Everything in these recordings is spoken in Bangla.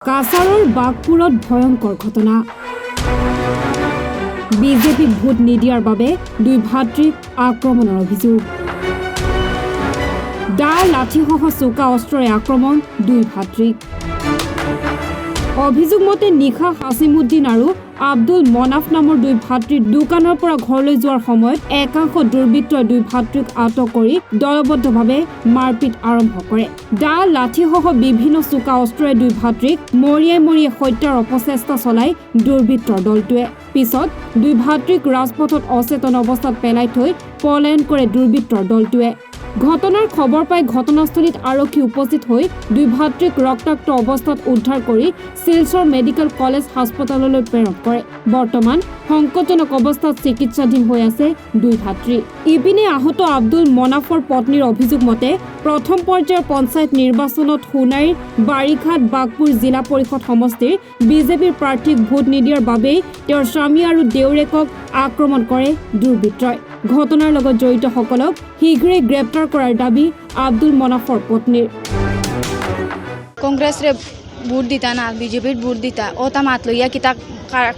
কাছাৰৰ বাগপুৰত ভয়ংকৰ ঘটনা বিজেপিক ভোট নিদিয়াৰ বাবে দুই ভাতৃক আক্ৰমণৰ অভিযোগ দা লাঠিসহ চোকা অস্ত্ৰৰে আক্ৰমণ দুই ভাতৃক অভিযোগ মতে নিশা হাছিমুদ্দিন আৰু আব্দুল মনাফ নামৰ দুই ভাতৃৰ দোকানৰ পৰা ঘৰলৈ যোৱাৰ সময়ত একাংশ দুৰ্বৃত্তই দুই ভাতৃক আটক কৰি দলবদ্ধভাৱে মাৰপিট আৰম্ভ কৰে দা লাঠিসহ বিভিন্ন চোকা অস্ত্ৰৰে দুই ভাতৃক মৰিয়াই হত্যাৰ অপচেষ্টা চলাই দুৰ্বৃত্তৰ দলটোৱে পিছত দুই ভাতৃক ৰাজপথত অচেতন অৱস্থাত পেলাই থৈ পলায়ন কৰে দুৰ্বৃত্তৰ দলটোৱে ঘটনাৰ খবৰ পাই ঘটনাস্থলীত আৰক্ষী উপস্থিত হৈ দুই ভাতৃক ৰক্তাক্ত অৱস্থাত উদ্ধাৰ কৰি শিলচৰ মেডিকেল কলেজ হাস্পতাললৈ প্ৰেৰণ কৰে বৰ্তমান সংকটজনক অৱস্থাত চিকিৎসাধীন হৈ আছে দুই ভাতৃ ইপিনে আহত আব্দুল মনাফৰ পত্নীৰ অভিযোগ মতে প্ৰথম পৰ্যায়ৰ পঞ্চায়ত নিৰ্বাচনত সোণাৰীৰ বাৰিঘাট বাগপুৰ জিলা পৰিষদ সমষ্টিৰ বিজেপিৰ প্ৰাৰ্থীক ভোট নিদিয়াৰ বাবেই তেওঁৰ স্বামী আৰু দেউৰেকক আক্ৰমণ কৰে দুৰ্বৃত্তই ঘটনাৰ লগত জড়িতসকলক শীঘ্ৰেই গ্ৰেপ্তাৰ কৰাৰ দাবী আব্দুল মনাফৰ পত্নীৰ কংগ্রেসরে ভোট দিতা না বিজেপির ভোট দিতা ও তা মাত লইয়া কিতা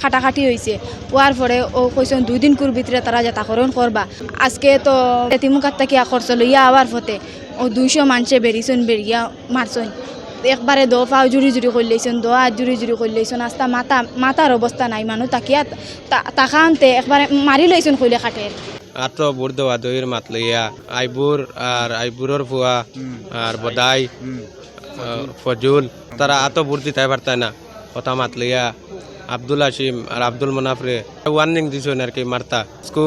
খাটাখাটি হয়েছে হওয়ার পরে ও কইসন 2 দিন কুর ভিতরে তারা যাতাকরণ করবা আজকে তো এতিমুকাত থেকে খরচ লইয়া আবার ফতে ও 200 মানুষে বেরিয়া মারছন একবারে দো পাও জুড়ি করলেছেন দো হাত জুড়ি করলেছেন আস্তা মাতার অবস্থা নাই মানুষ তাকিয়া তাকানতে একবারে মারি লইছেন কইলে খাটের আতো বুড় দেওয়া দইয়ের মাত লইয়া আইবুরের ফুয়া আর বদাই ফজুল তারা আতো বুড় দিতে পারতায় না কথা মাত লইয়া আব্দুল হাসিম আর আব্দুল মনাফরে ওয়ার্নিং দিছেন আর কি মারতা স্কু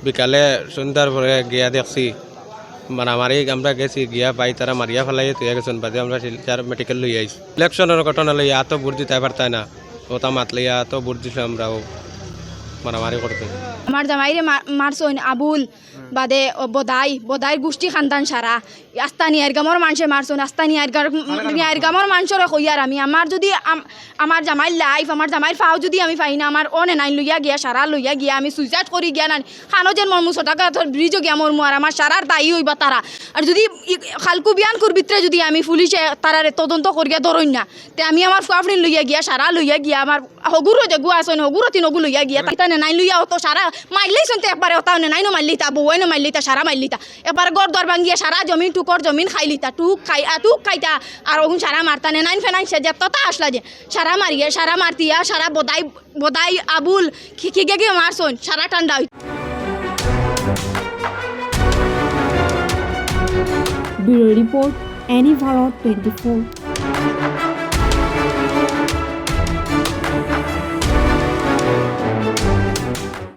বিকালে সন্ধ্যার পরে গিয়া দেখছি মারামারি আমরা গেছি গিয়া পাই তারা মারিয়া ফেলাই তুই গেছেন বাদে আমরা শিলচর মেডিকেল লই আইছি ইলেকশনের ঘটনা লইয়া আতো বুড় দিতে পারতায় না কথা মাত লইয়া আতো বুড় দিছে আমরাও মারামারি করতে আমার জামাইরে মারছন আবুল বাদে বদাই গোষ্ঠী খানদান সারা আস্তানি আরগামর মানুষে মারছন আস্তানি আরগামর মানুষের কইয়ার আমি আমার যদি আমার জামাই লাইফ আমার জামাইর ফাও যদি আমি পাই না আমার অনে নাইন লইয়া গিয়া সারা লইয়া গিয়া আমি সুইসাইড করি গিয়া না খানো যেন মরমু টাকা ব্রিজও গিয়া মরমু আর আমার সারার দায়ী হইবা তারা আর যদি খালকু বিয়ান করবিত্রে যদি আমি পুলিশে তারারে তদন্ত করিয়া ধরই না তে আমি আমার ফুয়াফরিন লইয়া গিয়া সারা লইয়া গিয়া আমার হগুরো যে গুয়া আসন হগুরো তিন হগু লইয়া গিয়া তাই নাই লইয়া তো সারা মারলেই শুনতে একবারে ওটাও নাইনো মারলিতা বউয়েনো মারলিতা সারা মারলিতা এবার গড় দর ভাঙ্গিয়া সারা জমিন টুকর জমিন খাইলিতা টুক খাইতা আর ওগুন সারা মারতানে নাইন ফেনাইন সে যেতটা আসলা যে সারা মারিয়া সারা মারতিয়া সারা বদাই আবুল খিগে গিয়ে মারছন সারা ঠান্ডা ব্যুরো রিপোর্ট এনি ভারত 24